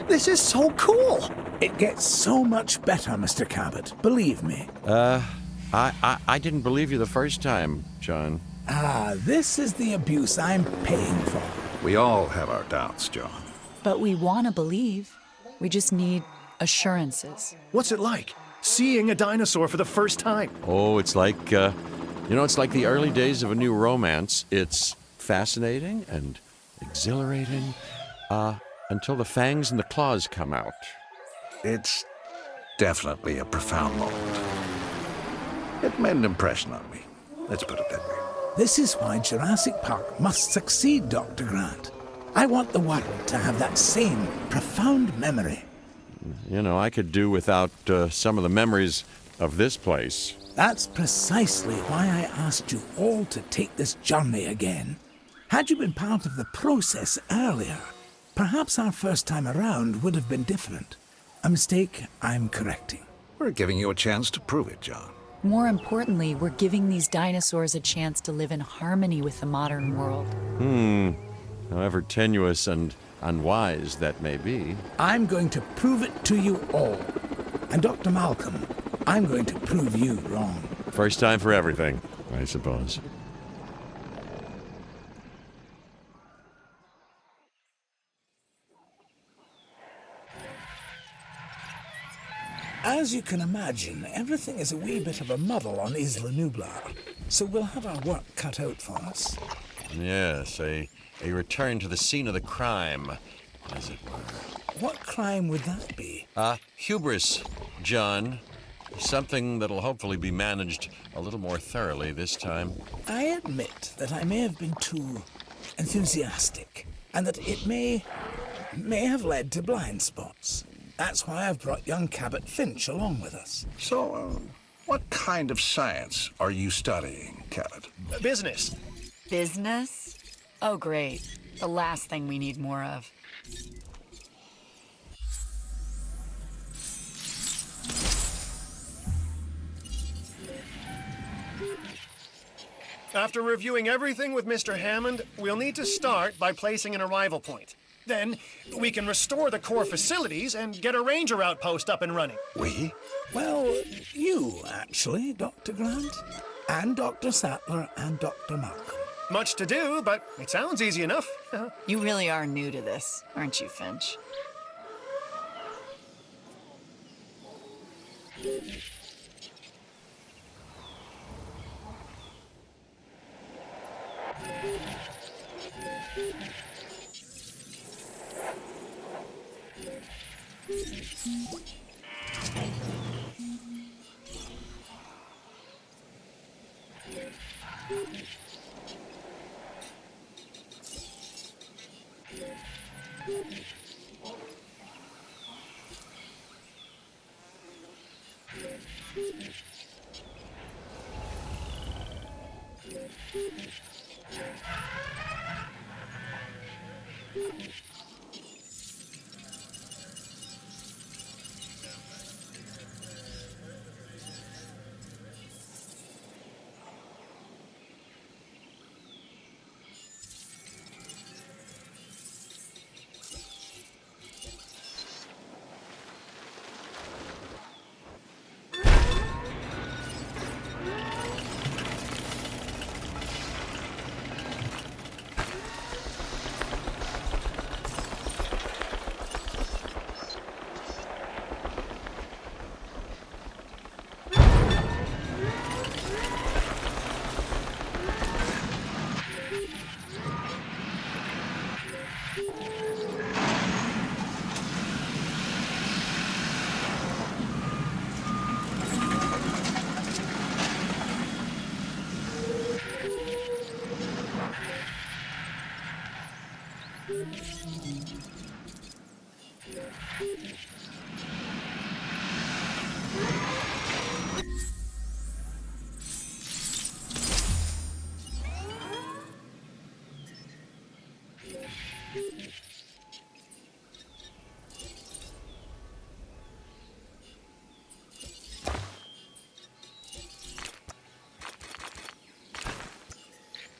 This is so cool! It gets so much better, Mr. Cabot. Believe me. I didn't believe you the first time, John. This is the abuse I'm paying for. We all have our doubts, John. But we want to believe. We just need assurances. What's it like, seeing a dinosaur for the first time? Oh, it's like, it's like the early days of a new romance. It's fascinating and exhilarating, until the fangs and the claws come out. It's definitely a profound moment. It made an impression on me. Let's put it that way. This is why Jurassic Park must succeed, Dr. Grant. I want the world to have that same profound memory. You know, I could do without some of the memories of this place. That's precisely why I asked you all to take this journey again. Had you been part of the process earlier, perhaps our first time around would have been different. A mistake I'm correcting. We're giving you a chance to prove it, John. More importantly, we're giving these dinosaurs a chance to live in harmony with the modern world. However tenuous and unwise that may be. I'm going to prove it to you all. And Dr. Malcolm, I'm going to prove you wrong. First time for everything, I suppose. As you can imagine, everything is a wee bit of a muddle on Isla Nublar, so we'll have our work cut out for us. Yes, a return to the scene of the crime, as it were. What crime would that be? Hubris, John. Something that'll hopefully be managed a little more thoroughly this time. I admit that I may have been too enthusiastic, and that it may have led to blind spots. That's why I've brought young Cabot Finch along with us. So, what kind of science are you studying, Cabot? Business. Business? Oh, great. The last thing we need more of. After reviewing everything with Mr. Hammond, we'll need to start by placing an arrival point. Then, we can restore the core facilities and get a ranger outpost up and running. We? Well, you, actually, Dr. Grant, and Dr. Sattler, and Dr. Malcolm. Much to do, but it sounds easy enough. You really are new to this, aren't you, Finch?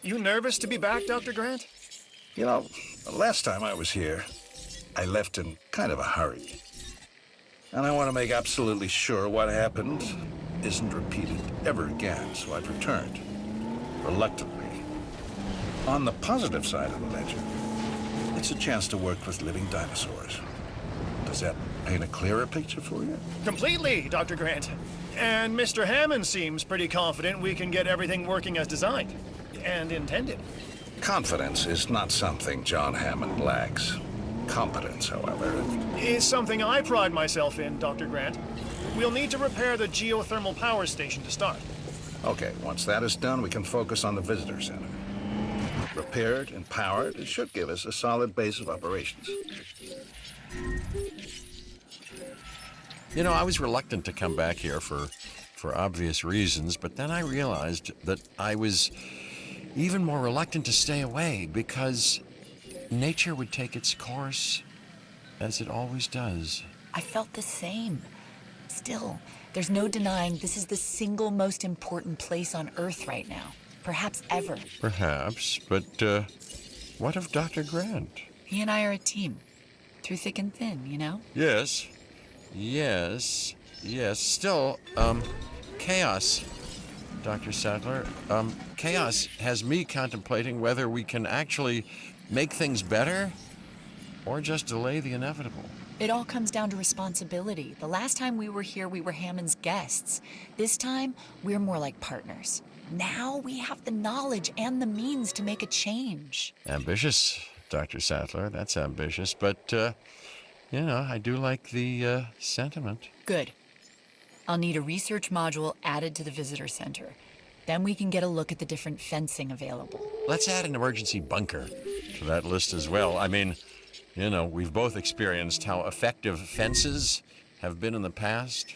You nervous to be back, Dr. Grant? You know, the last time I was here, I left in kind of a hurry. And I want to make absolutely sure what happened isn't repeated ever again, so I've returned. Reluctantly. On the positive side of the ledger, it's a chance to work with living dinosaurs. Does that paint a clearer picture for you? Completely, Dr. Grant. And Mr. Hammond seems pretty confident we can get everything working as designed and intended. Confidence is not something John Hammond lacks. Competence, however, Is something I pride myself in, Dr. Grant. We'll need to repair the geothermal power station to start. Okay, once that is done, we can focus on the visitor center. Repaired and powered, it should give us a solid base of operations. You know, I was reluctant to come back here for obvious reasons, but then I realized that I was even more reluctant to stay away because nature would take its course as it always does. I felt the same. Still, there's no denying this is the single most important place on Earth right now. Perhaps ever. Perhaps, but what of Dr. Grant? He and I are a team. Through thick and thin, you know? Yes. Still, chaos, Dr. Sattler. Chaos has me contemplating whether we can actually make things better or just delay the inevitable. It all comes down to responsibility. The last time we were here, we were Hammond's guests. This time, we're more like partners. Now we have the knowledge and the means to make a change. Ambitious, Dr. Sattler. That's ambitious, but, I do like the sentiment. Good. I'll need a research module added to the visitor center. Then we can get a look at the different fencing available. Let's add an emergency bunker to that list as well. I mean, we've both experienced how effective fences have been in the past.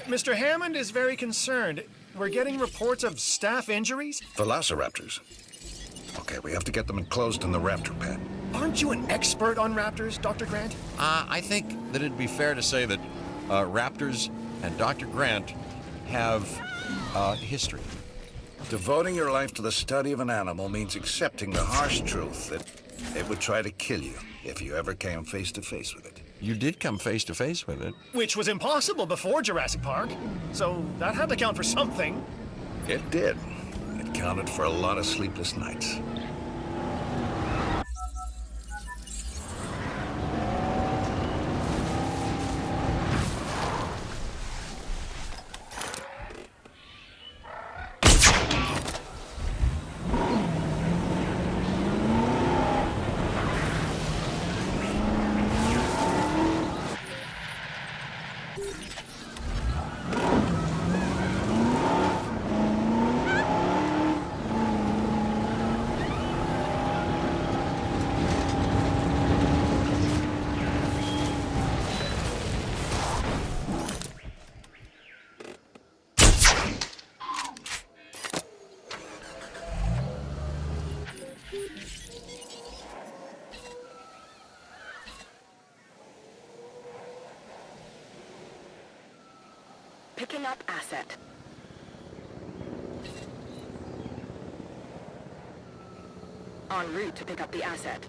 Mr. Hammond is very concerned. We're getting reports of staff injuries. Velociraptors. Okay, we have to get them enclosed in the raptor pen. Aren't you an expert on raptors, Dr. Grant? I think that it'd be fair to say that raptors and Dr. Grant have history. Devoting your life to the study of an animal means accepting the harsh truth that it would try to kill you if you ever came face to face with it. You did come face to face with it. Which was impossible before Jurassic Park. So that had to count for something. It did. It counted for a lot of sleepless nights. Picking up asset. En route to pick up the asset.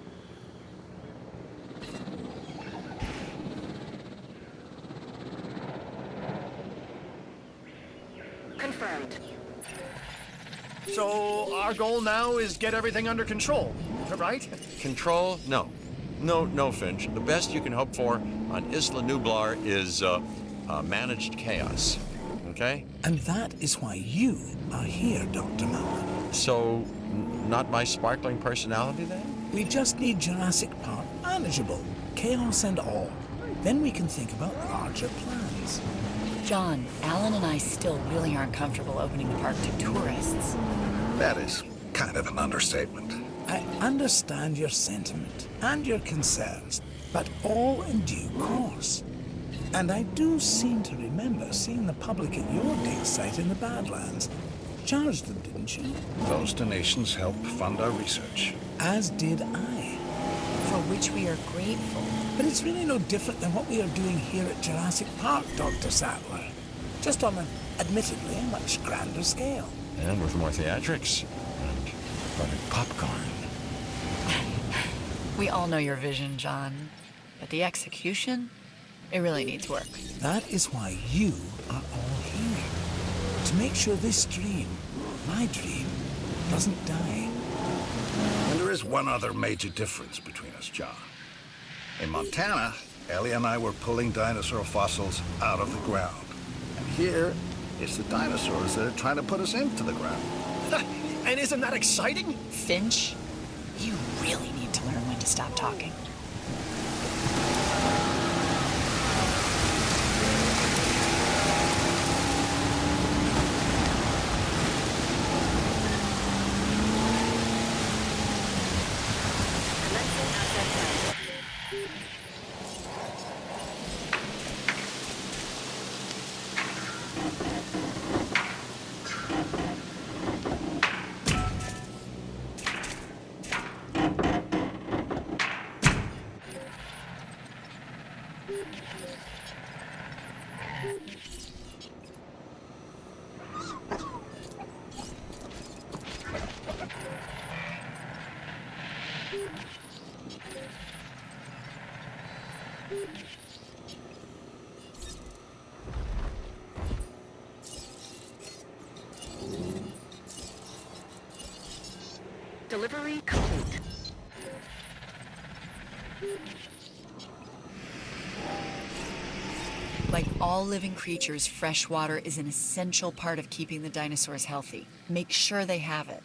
Confirmed. So our goal now is get everything under control, right? Control? No, Finch. The best you can hope for on Isla Nublar is managed chaos. okay? And that is why you are here, Dr. Malcolm. So, not my sparkling personality then? We just need Jurassic Park manageable, chaos and all. Then we can think about larger plans. John, Alan and I still really aren't comfortable opening the park to tourists. That is kind of an understatement. I understand your sentiment and your concerns, but all in due course. And I do seem to remember seeing the public at your dig site in the Badlands. Charged them, didn't you? Those donations help fund our research. As did I. For which we are grateful. But it's really no different than what we are doing here at Jurassic Park, Dr. Sattler. Just on an, admittedly, a much grander scale. And with more theatrics. And buttered popcorn. We all know your vision, John. But the execution, it really needs work. That is why you are all here. To make sure this dream, my dream, doesn't die. And there is one other major difference between us, John. In Montana, Ellie and I were pulling dinosaur fossils out of the ground. And here, it's the dinosaurs that are trying to put us into the ground. And isn't that exciting? Finch, you really need to learn when to stop talking. Commencing asset plan. Delivery complete. Like all living creatures, fresh water is an essential part of keeping the dinosaurs healthy. Make sure they have it.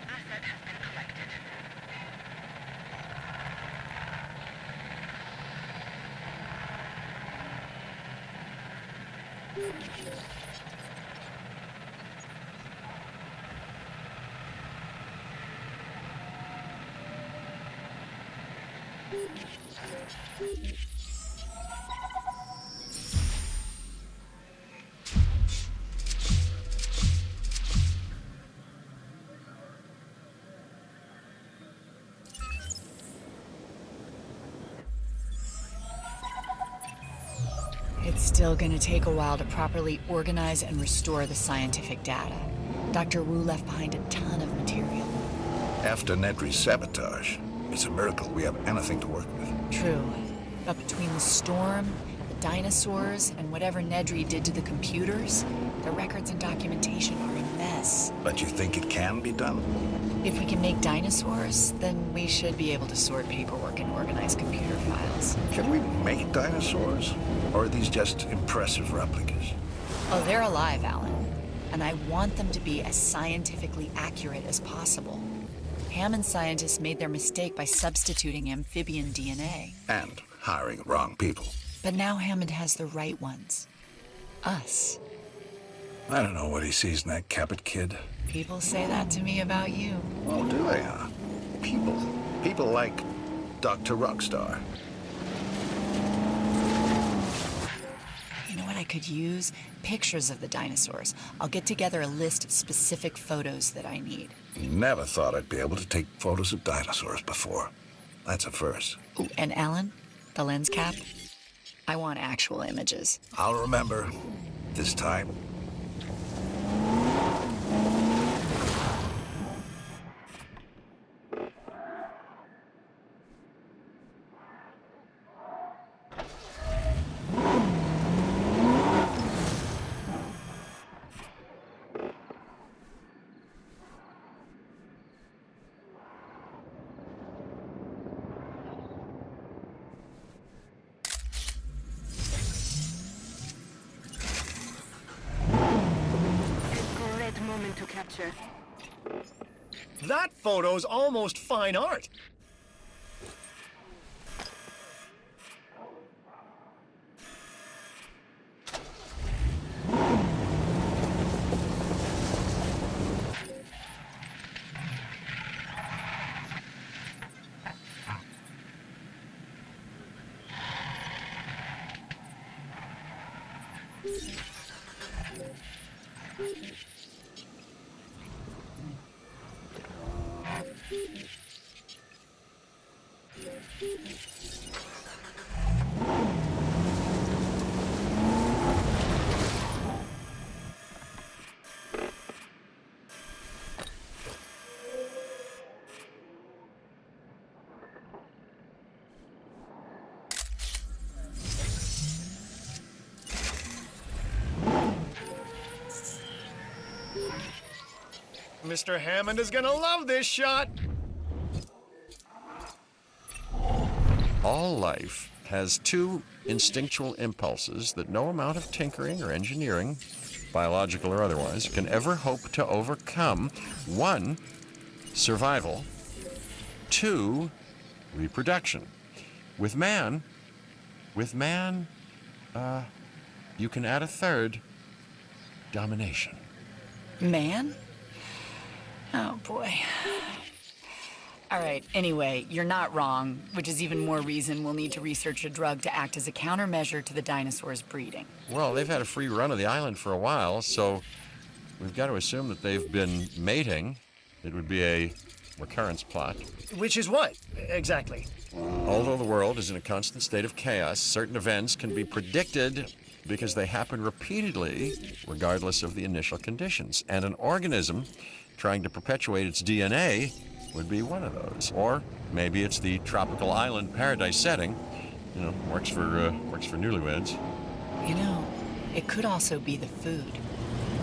Asset has been collected. It's still gonna take a while to properly organize and restore the scientific data. Dr. Wu left behind a ton of material. After Nedry's sabotage, it's a miracle we have anything to work with. True. But between the storm, the dinosaurs, and whatever Nedry did to the computers, the records and documentation are a mess. But you think it can be done? If we can make dinosaurs, then we should be able to sort paperwork and organize computer files. Can we make dinosaurs? Or are these just impressive replicas? Oh, they're alive, Alan. And I want them to be as scientifically accurate as possible. Hammond scientists made their mistake by substituting amphibian DNA. And hiring the wrong people. But now Hammond has the right ones. Us. I don't know what he sees in that Cabot kid. People say that to me about you. Oh, do they, huh? People. People like Dr. Rockstar. You know what I could use? Pictures of the dinosaurs. I'll get together a list of specific photos that I need. Never thought I'd be able to take photos of dinosaurs before. That's a first. Ooh, and Alan, the lens cap? I want actual images. I'll remember. this time. A great moment to capture. That photo's almost fine art. Mr. Hammond is gonna love this shot. All life has two instinctual impulses that no amount of tinkering or engineering, biological or otherwise, can ever hope to overcome. One, survival. Two, reproduction. With man, you can add a third, domination. Man? Oh boy. All right, anyway, you're not wrong, which is even more reason we'll need to research a drug to act as a countermeasure to the dinosaurs' breeding. Well, they've had a free run of the island for a while, so we've got to assume that they've been mating. It would be a recurrence plot. Which is what, exactly? Although the world is in a constant state of chaos, certain events can be predicted because they happen repeatedly, regardless of the initial conditions. And an organism trying to perpetuate its DNA would be one of those. Or maybe it's the tropical island paradise setting. You know, works for newlyweds. You know, it could also be the food.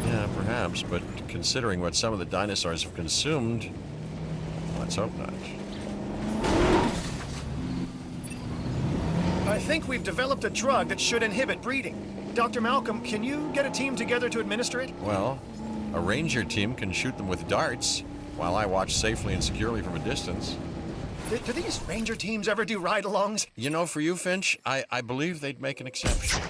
Yeah, perhaps, but considering what some of the dinosaurs have consumed, let's hope not. I think we've developed a drug that should inhibit breeding. Dr. Malcolm, can you get a team together to administer it? Well, a ranger team can shoot them with darts, while I watch safely and securely from a distance. Do these ranger teams ever do ride-alongs? You know, for you, Finch, I believe they'd make an exception.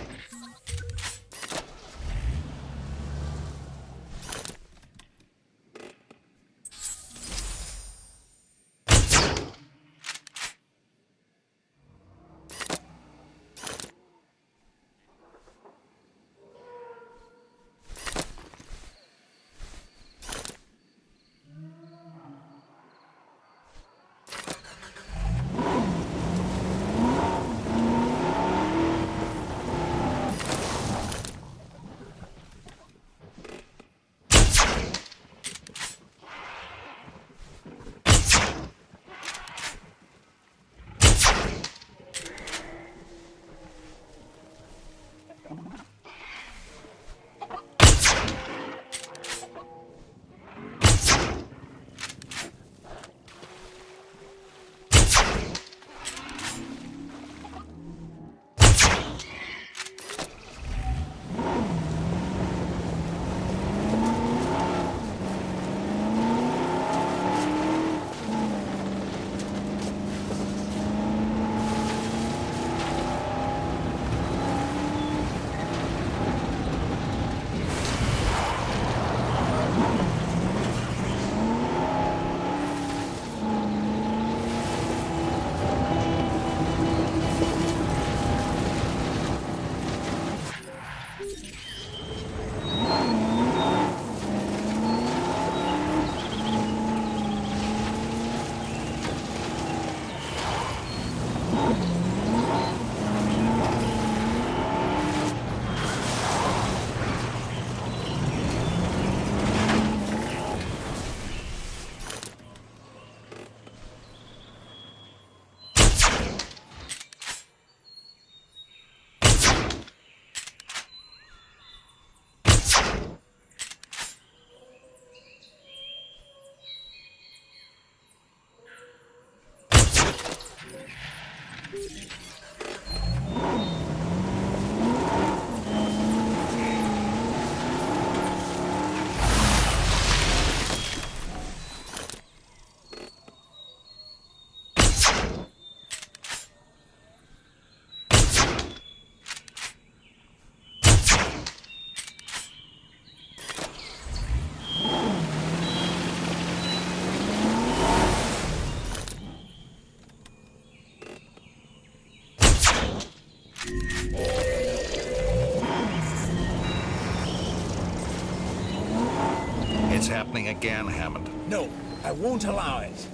It's happening again, Hammond. No, I won't allow it.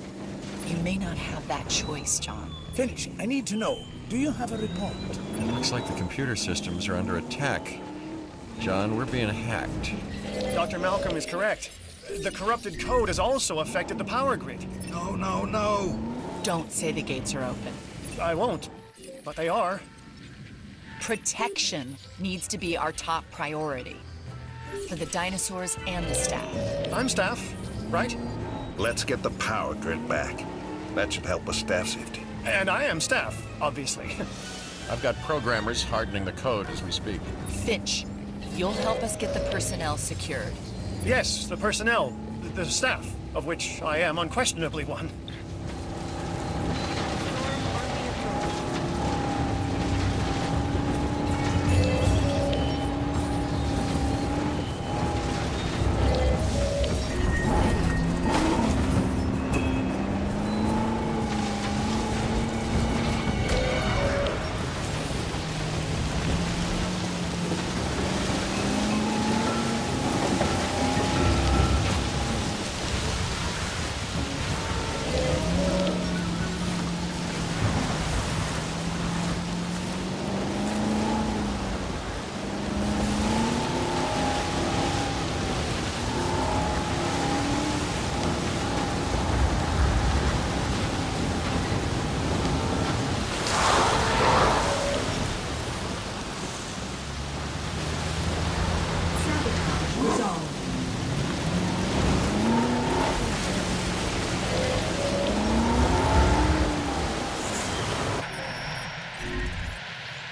You may not have that choice, John. Finch, I need to know. Do you have a report? It looks like the computer systems are under attack. John, we're being hacked. Dr. Malcolm is correct. The corrupted code has also affected the power grid. No, no, no. Don't say the gates are open. I won't, but they are. Protection needs to be our top priority. For the dinosaurs and the staff. I'm staff, right? Let's get the power grid back. That should help with staff safety. And I am staff, obviously. I've got programmers hardening the code as we speak. Finch, you'll help us get the personnel secured. Yes, the personnel, the staff, of which I am unquestionably one.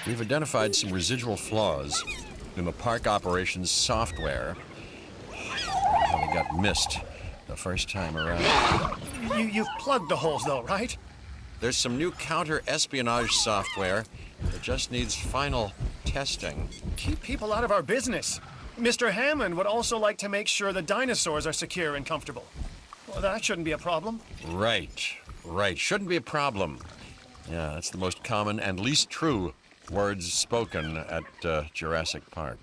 We've identified some residual flaws in the park operations software. They got missed the first time around. You've plugged the holes, though, right? There's some new counter-espionage software that just needs final testing. Keep people out of our business. Mr. Hammond would also like to make sure the dinosaurs are secure and comfortable. Well, that shouldn't be a problem. Right. Shouldn't be a problem. Yeah, that's the most common and least true words spoken at Jurassic Park.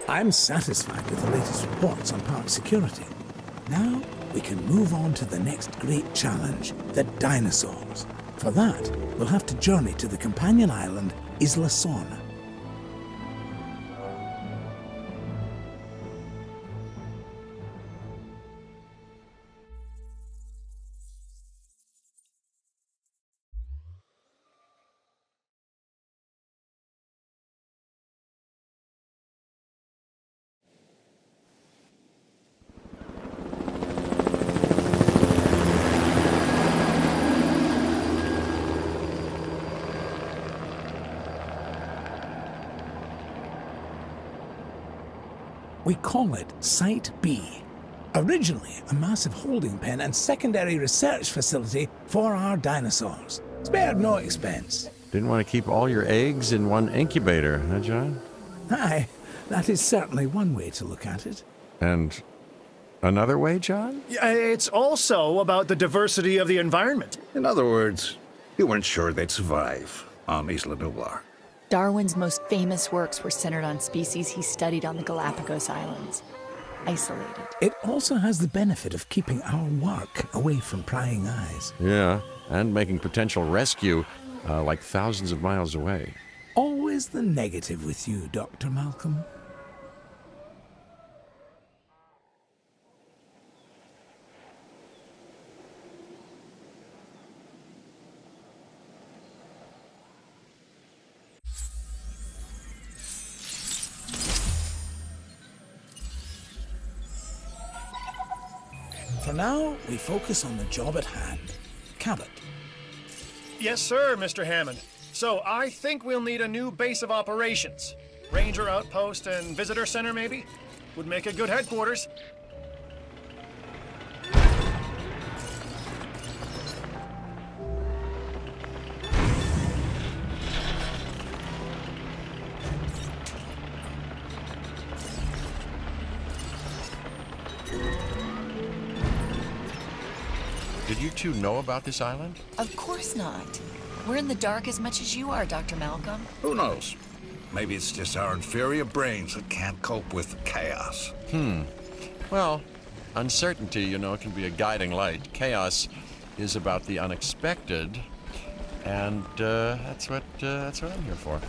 I'm satisfied with the latest reports on park security. Now we can move on to the next great challenge, the dinosaurs. For that, we'll have to journey to the companion island, Isla Sorna. We call it Site B. Originally a massive holding pen and secondary research facility for our dinosaurs. Spared no expense. Didn't want to keep all your eggs in one incubator, huh, John? Aye, that is certainly one way to look at it. And another way, John? Yeah, it's also about the diversity of the environment. In other words, you weren't sure they'd survive on Isla Nublar. Darwin's most famous works were centered on species he studied on the Galapagos Islands. Isolated. It also has the benefit of keeping our work away from prying eyes. Yeah, and making potential rescue like thousands of miles away. Always the negative with you, Dr. Malcolm. For now, we focus on the job at hand. Cabot. Yes, sir, Mr. Hammond. So I think we'll need a new base of operations. Ranger outpost and visitor center, maybe? Would make a good headquarters. Did you two know about this island? Of course not. We're in the dark as much as you are, Dr. Malcolm. Who knows? Maybe it's just our inferior brains that can't cope with chaos. Well, uncertainty, you know, can be a guiding light. Chaos is about the unexpected, and that's what I'm here for.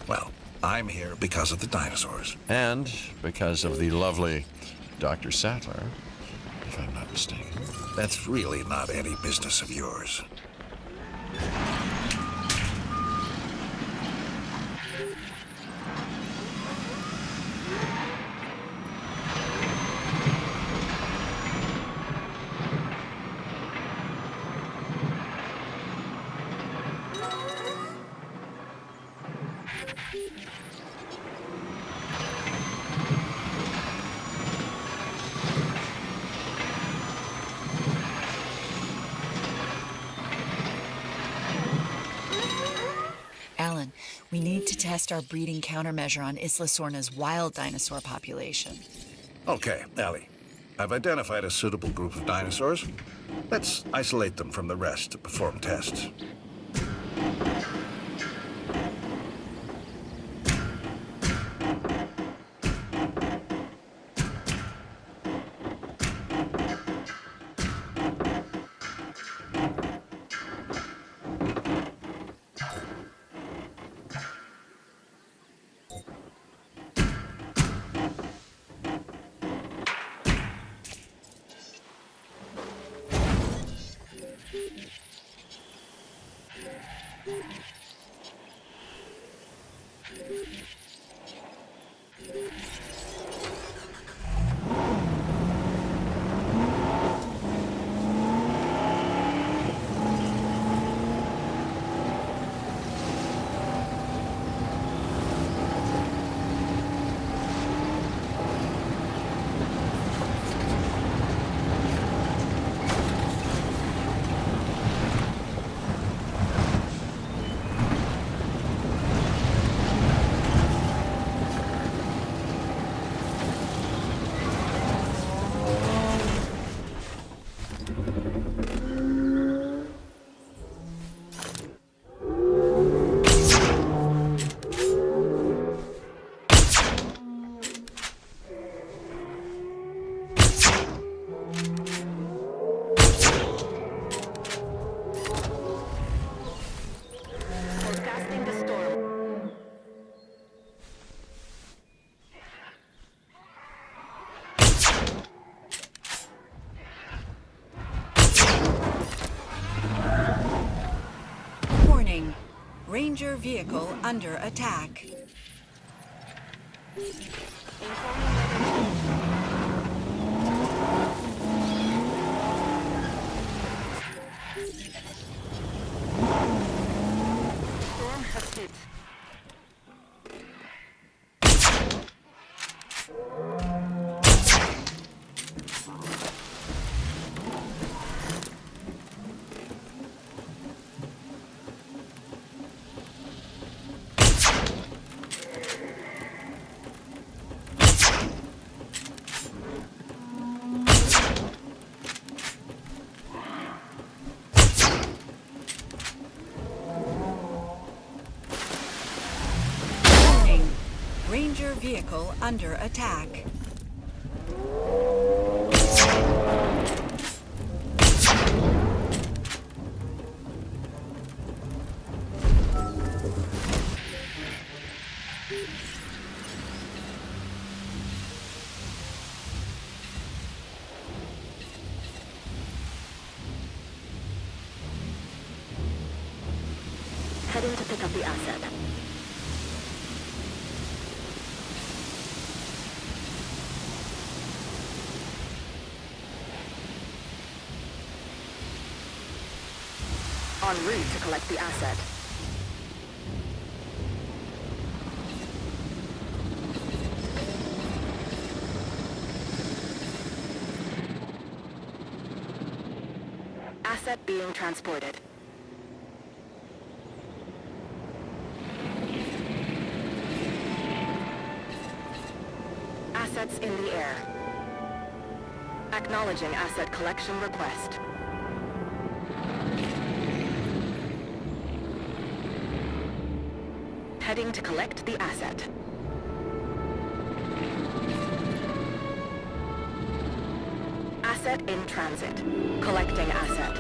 Well, I'm here because of the dinosaurs. And because of the lovely Dr. Sattler, if I'm not mistaken. That's really not any business of yours. Alan, we need to test our breeding countermeasure on Isla Sorna's wild dinosaur population. Okay, Ellie. I've identified a suitable group of dinosaurs. Let's isolate them from the rest to perform tests. Forecasting the storm. Warning. Ranger vehicle under attack. Storm has hit. Ranger vehicle under attack. Heading to pick up the asset. En route to collect the asset. Asset being transported. Assets in the air. Acknowledging asset collection request. Heading to collect the asset. Asset in transit. Collecting asset.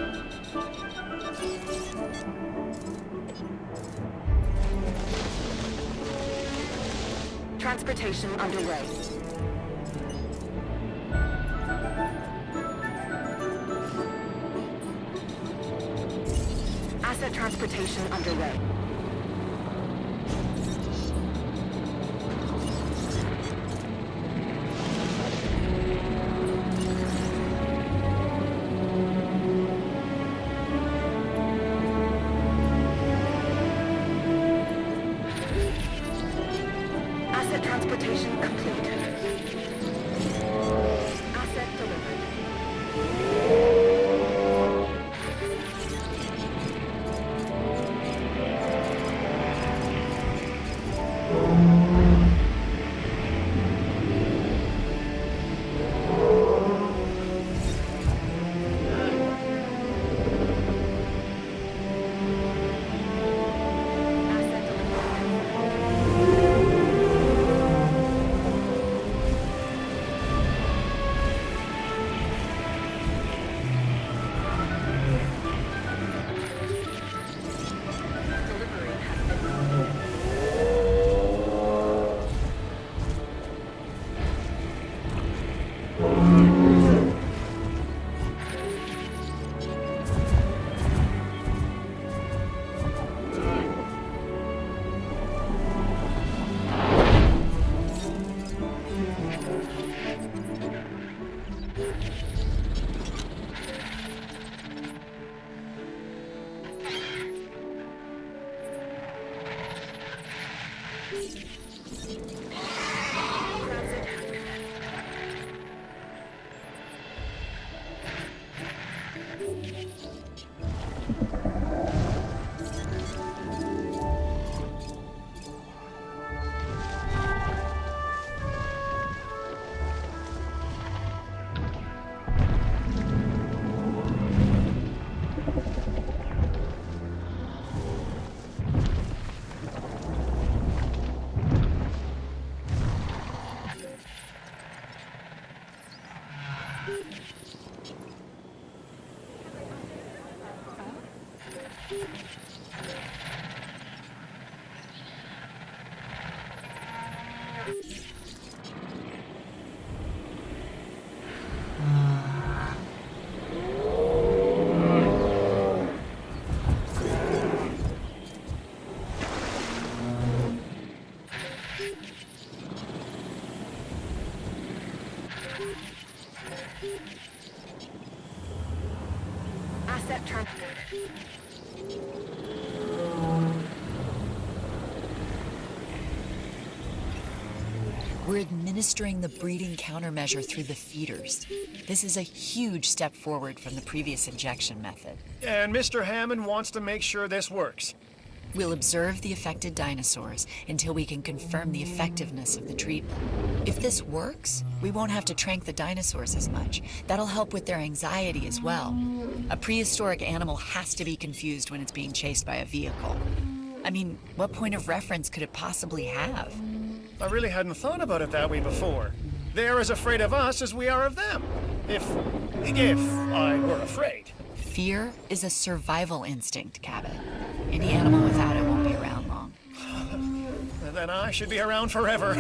Transportation underway. Asset transportation underway. Asset transportation complete. Asset delivered. Asset transported. We're administering the breeding countermeasure through the feeders. This is a huge step forward from the previous injection method. And Mr. Hammond wants to make sure this works. We'll observe the affected dinosaurs until we can confirm the effectiveness of the treatment. If this works, we won't have to trank the dinosaurs as much. That'll help with their anxiety as well. A prehistoric animal has to be confused when it's being chased by a vehicle. I mean, what point of reference could it possibly have? I really hadn't thought about it that way before. They're as afraid of us as we are of them. If I were afraid. Fear is a survival instinct, Cabot. Any animal without it won't be around long. Then I should be around forever.